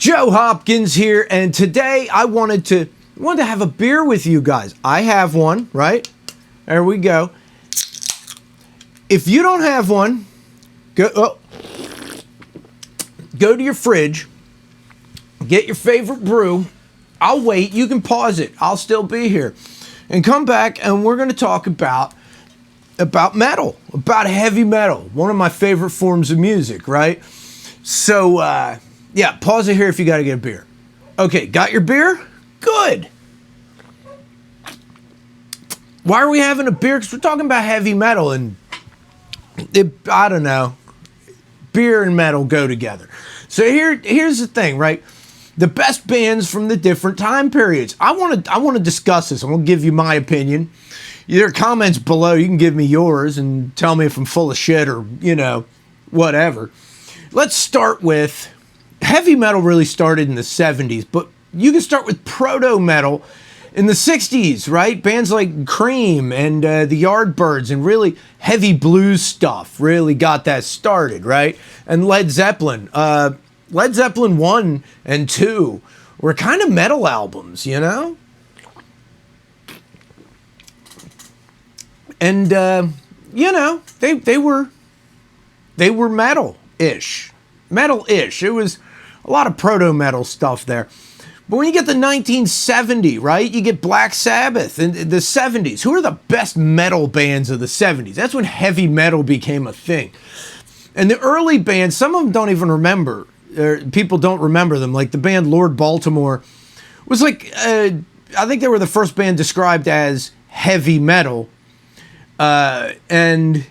Joe Hopkins here, and today I wanted to have a beer with you guys. I have one, right? There we go. If you don't have one, go to your fridge, get your favorite brew. I'll wait. You can pause it. I'll still be here. And come back, and we're going to talk about metal, about heavy metal, one of my favorite forms of music, right? So, yeah, pause it here if you got to get a beer. Okay, got your beer? Good. Why are we having a beer? Because we're talking about heavy metal, and I don't know, beer and metal go together. So here's the thing, right? The best bands from the different time periods. I want to discuss this. I'm going to give you my opinion. There are comments below. You can give me yours and tell me if I'm full of shit or, whatever. Let's start with heavy metal. Really started in the 70s, but you can start with proto metal in the 60s, right? Bands like Cream and the Yardbirds and really heavy blues stuff really got that started, right? And Led Zeppelin. Led Zeppelin 1 and 2 were kind of metal albums, And, they were metal-ish. Metal-ish. It was a lot of proto-metal stuff there. But when you get to 1970, right, you get Black Sabbath and the 70s. Who are the best metal bands of the 70s? That's when heavy metal became a thing. And the early bands, some of them don't even remember. People don't remember them. Like the band Lord Baltimore was like, I think they were the first band described as heavy metal. And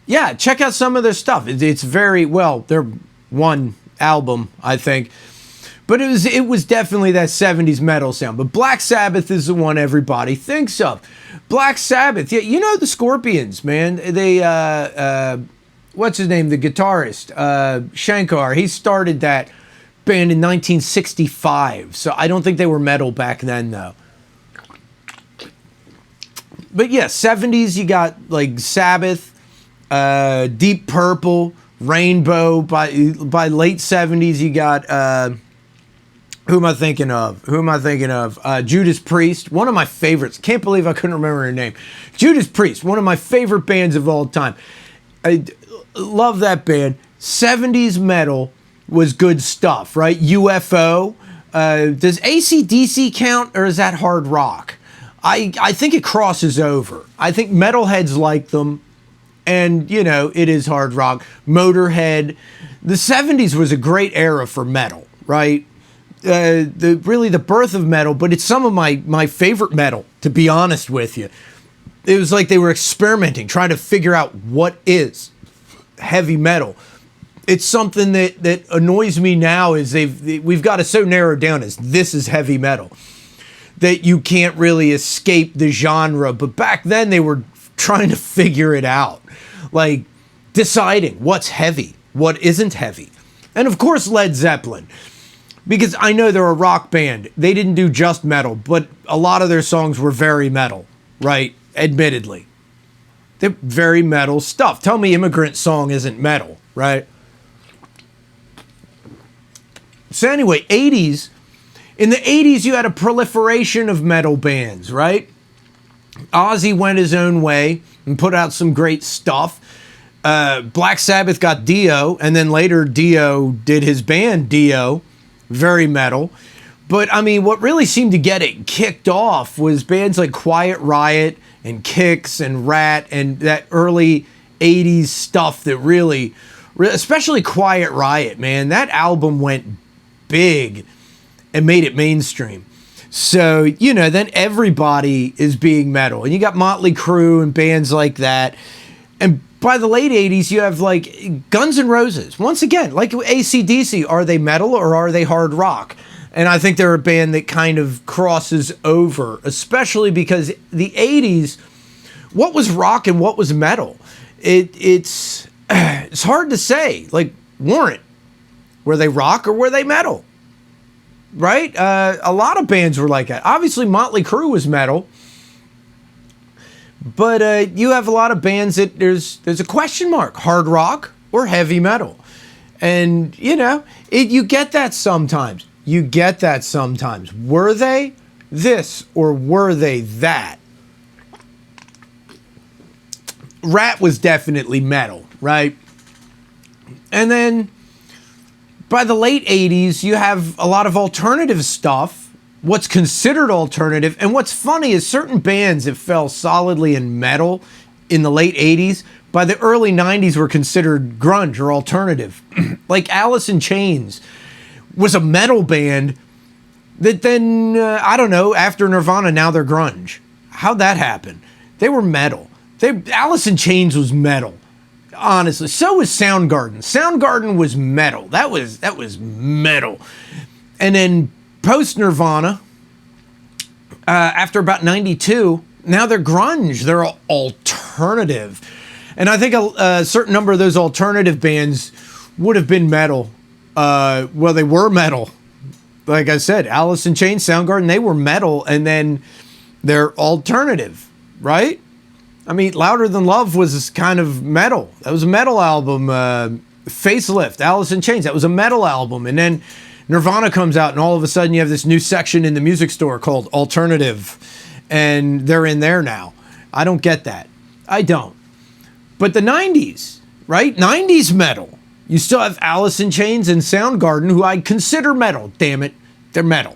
yeah, check out some of their stuff. It's very, well, they're one album, I think. But it was definitely that 70s metal sound. But Black Sabbath is the one everybody thinks of. Black Sabbath, yeah, the Scorpions, man. They, what's his name? The guitarist, Shankar. He started that band in 1965. So I don't think they were metal back then, though. But yeah, 70s, you got like Sabbath, Deep Purple, Rainbow. By late 70s, you got... Who am I thinking of? Judas Priest, one of my favorites. Can't believe I couldn't remember her name. Judas Priest, one of my favorite bands of all time. I love that band. 70s metal was good stuff, right? UFO. Does AC/DC count, or is that hard rock? I think it crosses over. I think metalheads like them, and, it is hard rock. Motorhead. The 70s was a great era for metal, right? Really the birth of metal, but it's some of my favorite metal, to be honest with you. It was like they were experimenting, trying to figure out what is heavy metal. It's something that annoys me now is we've got it so narrowed down as this is heavy metal that you can't really escape the genre. But back then they were trying to figure it out, like deciding what's heavy, what isn't heavy. And of course Led Zeppelin. Because I know they're a rock band. They didn't do just metal, but a lot of their songs were very metal, right? Admittedly. They're very metal stuff. Tell me Immigrant Song isn't metal, right? So anyway, 80s. In the 80s, you had a proliferation of metal bands, right? Ozzy went his own way and put out some great stuff. Black Sabbath got Dio, and then later Dio did his band Dio. Very metal. But, I mean, what really seemed to get it kicked off was bands like Quiet Riot and Kix and Rat and that early 80s stuff that really, especially Quiet Riot, man. That album went big and made it mainstream. So, then everybody is being metal. And you got Motley Crue and bands like that. And by the late 80s, you have like Guns N' Roses. Once again, like AC/DC, are they metal or are they hard rock? And I think they're a band that kind of crosses over, especially because the 80s, what was rock and what was metal? It's hard to say. Like Warrant, were they rock or were they metal? Right? A lot of bands were like that. Obviously, Motley Crue was metal. But you have a lot of bands that there's a question mark, hard rock or heavy metal. And, you know, you get that sometimes. You get that sometimes. Were they this or were they that? Rat was definitely metal, right? And then by the late 80s, you have a lot of alternative stuff, what's considered alternative. And what's funny is certain bands that fell solidly in metal in the late 80s, by the early 90s were considered grunge or alternative. Like Alice in Chains was a metal band that then, I don't know, after Nirvana, now they're grunge. How'd that happen? They were metal. Alice in Chains was metal. Honestly, so was Soundgarden. Soundgarden was metal. That was metal. And then post Nirvana, after about 92, now they're grunge. They're alternative. And I think a certain number of those alternative bands would have been metal. Well, they were metal. Like I said, Alice in Chains, Soundgarden, they were metal, and then they're alternative, right? I mean, Louder Than Love was kind of metal. That was a metal album. Facelift, Alice in Chains, that was a metal album. And then Nirvana comes out, and all of a sudden you have this new section in the music store called alternative, and they're in there now. I don't get that. I don't. But the 90s, right? 90s metal. You still have Alice in Chains and Soundgarden, who I consider metal. Damn it, they're metal.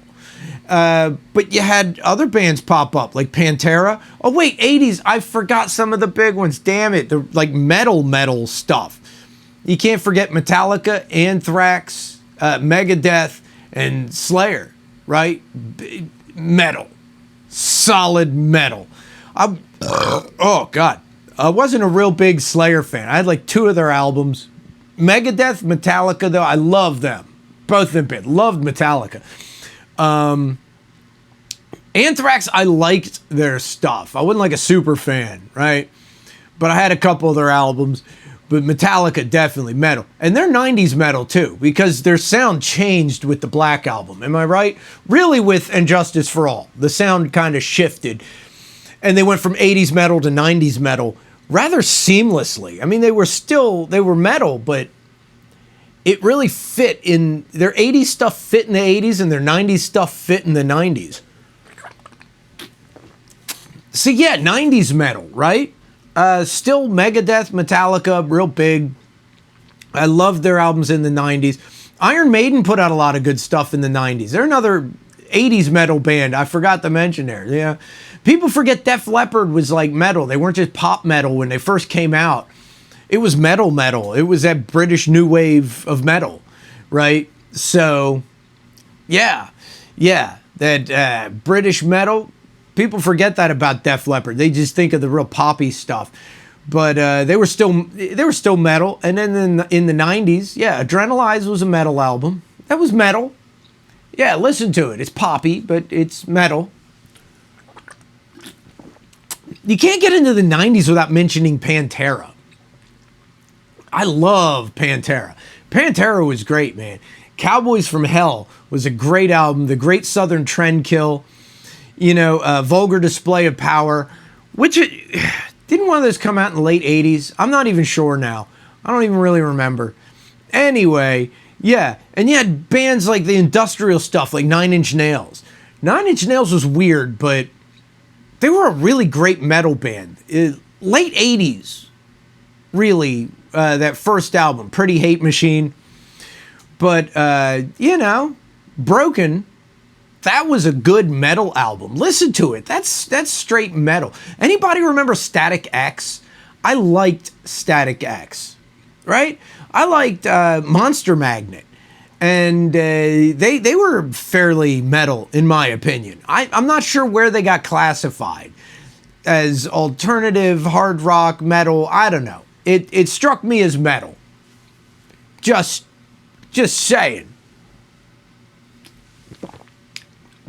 But you had other bands pop up, like Pantera. Oh, wait, 80s. I forgot some of the big ones. Damn it. The like metal stuff. You can't forget Metallica, Anthrax, Megadeth, and Slayer, right? Metal. Solid metal. Oh, God. I wasn't a real big Slayer fan. I had like 2 of their albums. Megadeth, Metallica, though, I love them. Both of them band. Loved Metallica. Anthrax, I liked their stuff. I wasn't like a super fan, right? But I had a couple of their albums. But Metallica, definitely metal. And they're 90s metal, too, because their sound changed with the Black Album. Am I right? Really with And Justice for All. The sound kind of shifted. And they went from 80s metal to 90s metal rather seamlessly. I mean, they were metal, but it really fit in, their 80s stuff fit in the 80s and their 90s stuff fit in the 90s. So yeah, 90s metal, right? Still Megadeth, Metallica, real big. I loved their albums in the 90s. Iron Maiden put out a lot of good stuff in the 90s. They're another 80s metal band I forgot to mention there. Yeah. People forget Def Leppard was like metal. They weren't just pop metal when they first came out. It was metal. It was that British new wave of metal, right? So, yeah, that British metal. People forget that about Def Leppard. They just think of the real poppy stuff. But they were still metal. And then in the 90s, yeah, Adrenalize was a metal album. That was metal. Yeah, listen to it. It's poppy, but it's metal. You can't get into the 90s without mentioning Pantera. I love Pantera. Pantera was great, man. Cowboys from Hell was a great album. The Great Southern Trendkill. You know, Vulgar Display of Power. Didn't one of those come out in the late 80s? I'm not even sure now. I don't even really remember. Anyway, yeah. And you had bands like the industrial stuff, like 9 Inch Nails. 9 Inch Nails was weird, but they were a really great metal band. Late 80s, really, that first album, Pretty Hate Machine. But, you know, Broken, that was a good metal album. Listen to it. That's straight metal. Anybody remember Static X? I liked Static X, right? I liked Monster Magnet. And they were fairly metal, in my opinion. I'm not sure where they got classified. As alternative, hard rock, metal, I don't know. It struck me as metal. Just saying.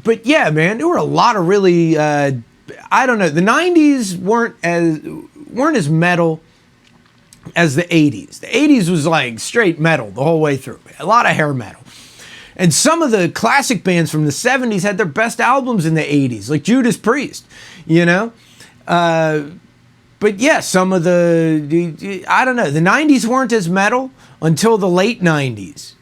But yeah, man, there were a lot of really, I don't know. The 90s weren't as metal as the 80s. The 80s was like straight metal the whole way through. A lot of hair metal. And some of the classic bands from the 70s had their best albums in the 80s, like Judas Priest, you know? But yeah, some of I don't know, the 90s weren't as metal until the late 90s,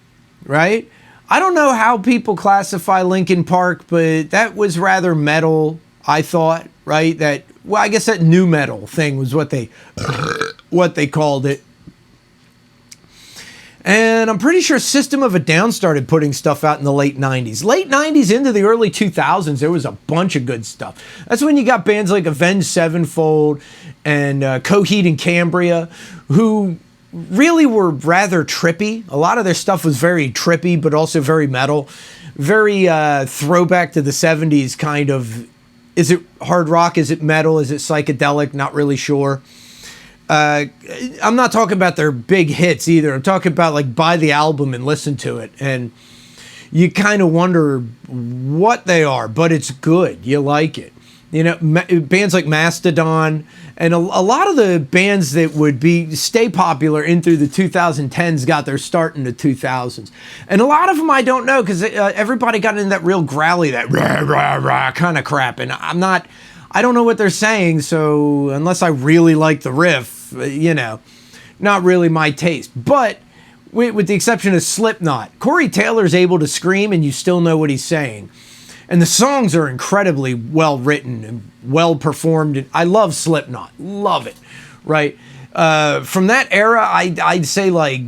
right? I don't know how people classify Linkin Park, but that was rather metal, I thought, right? Well, I guess that new metal thing was what they called it. And I'm pretty sure System of a Down started putting stuff out in the late 90s. Late 90s into the early 2000s, there was a bunch of good stuff. That's when you got bands like Avenged Sevenfold and Coheed and Cambria, who really were rather trippy. A lot of their stuff was very trippy, but also very metal. Very throwback to the 70s kind of. Is it hard rock? Is it metal? Is it psychedelic? Not really sure. I'm not talking about their big hits either. I'm talking about like buy the album and listen to it. And you kind of wonder what they are, but it's good. You like it. You know, bands like Mastodon and a lot of the bands that would stay popular in through the 2010s got their start in the 2000s. And a lot of them I don't know because everybody got into that real growly, that rah, rah, rah kind of crap. And I don't know what they're saying, so unless I really like the riff, you know, not really my taste. But with the exception of Slipknot, Corey Taylor's able to scream and you still know what he's saying. And the songs are incredibly well written and well performed. And I love Slipknot, love it, right? From that era, I'd say like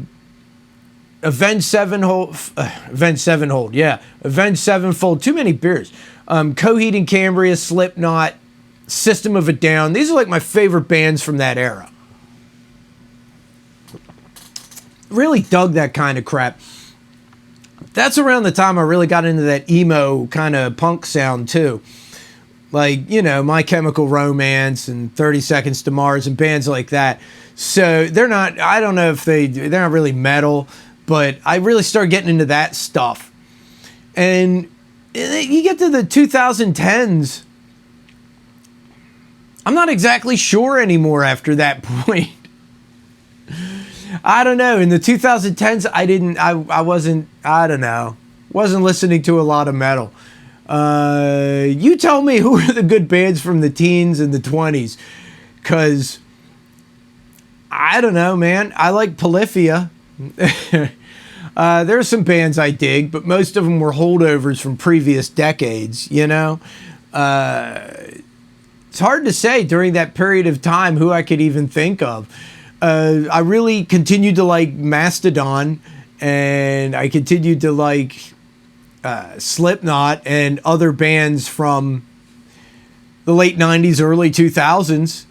Avenged Sevenfold, yeah, Avenged Sevenfold, too many beers. Coheed and Cambria, Slipknot, System of a Down. These are like my favorite bands from that era. Really dug that kind of crap. That's around the time I really got into that emo kind of punk sound too. Like, you know, My Chemical Romance and 30 Seconds to Mars and bands like that. So they're not, I don't know if they're not really metal, but I really started getting into that stuff. And you get to the 2010s, I'm not exactly sure anymore after that point. I don't know. In the 2010s, wasn't listening to a lot of metal. You tell me who are the good bands from the teens and the 20s. Because, I don't know, man. I like Polyphia. There are some bands I dig, but most of them were holdovers from previous decades, you know? It's hard to say during that period of time who I could even think of. I really continued to like Mastodon, and I continued to like Slipknot and other bands from the late 90s, early 2000s,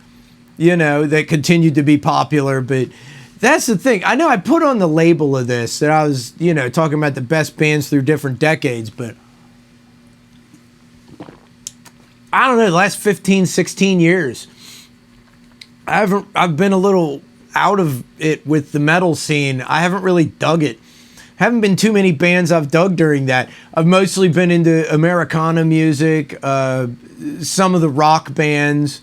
you know, that continued to be popular. But that's the thing. I know I put on the label of this that I was, you know, talking about the best bands through different decades, but I don't know, the last 15, 16 years, I've been a little out of it with the metal scene. I haven't really dug it. Haven't been too many bands I've dug during that. I've mostly been into Americana music, some of the rock bands,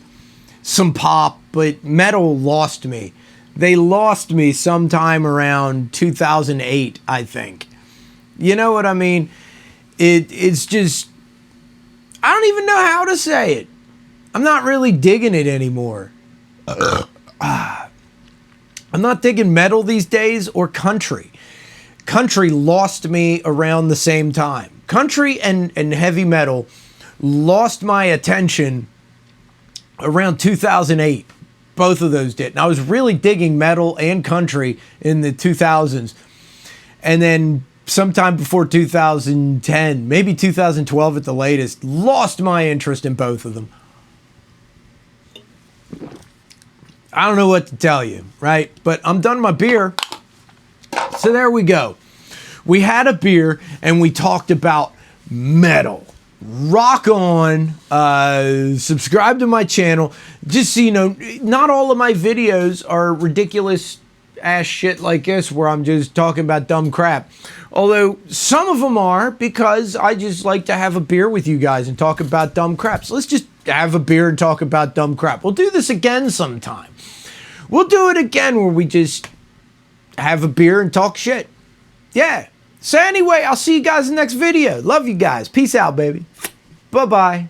some pop, but metal lost me. They lost me sometime around 2008, I think. You know what I mean? It's just, I don't even know how to say it. I'm not really digging it anymore. I'm not digging metal these days or country. Country lost me around the same time. Country and heavy metal lost my attention around 2008. Both of those did. And I was really digging metal and country in the 2000s. And then sometime before 2010, maybe 2012 at the latest, lost my interest in both of them. I don't know what to tell you, right? But I'm done my beer. So there we go. We had a beer and we talked about metal. Rock on. Subscribe to my channel. Just so you know, not all of my videos are ridiculous ass shit like this where I'm just talking about dumb crap. Although some of them are, because I just like to have a beer with you guys and talk about dumb crap. So let's just have a beer and talk about dumb crap. We'll do this again sometime. We'll do it again where we just have a beer and talk shit. Yeah. So anyway, I'll see you guys in the next video. Love you guys. Peace out, baby. Bye-bye.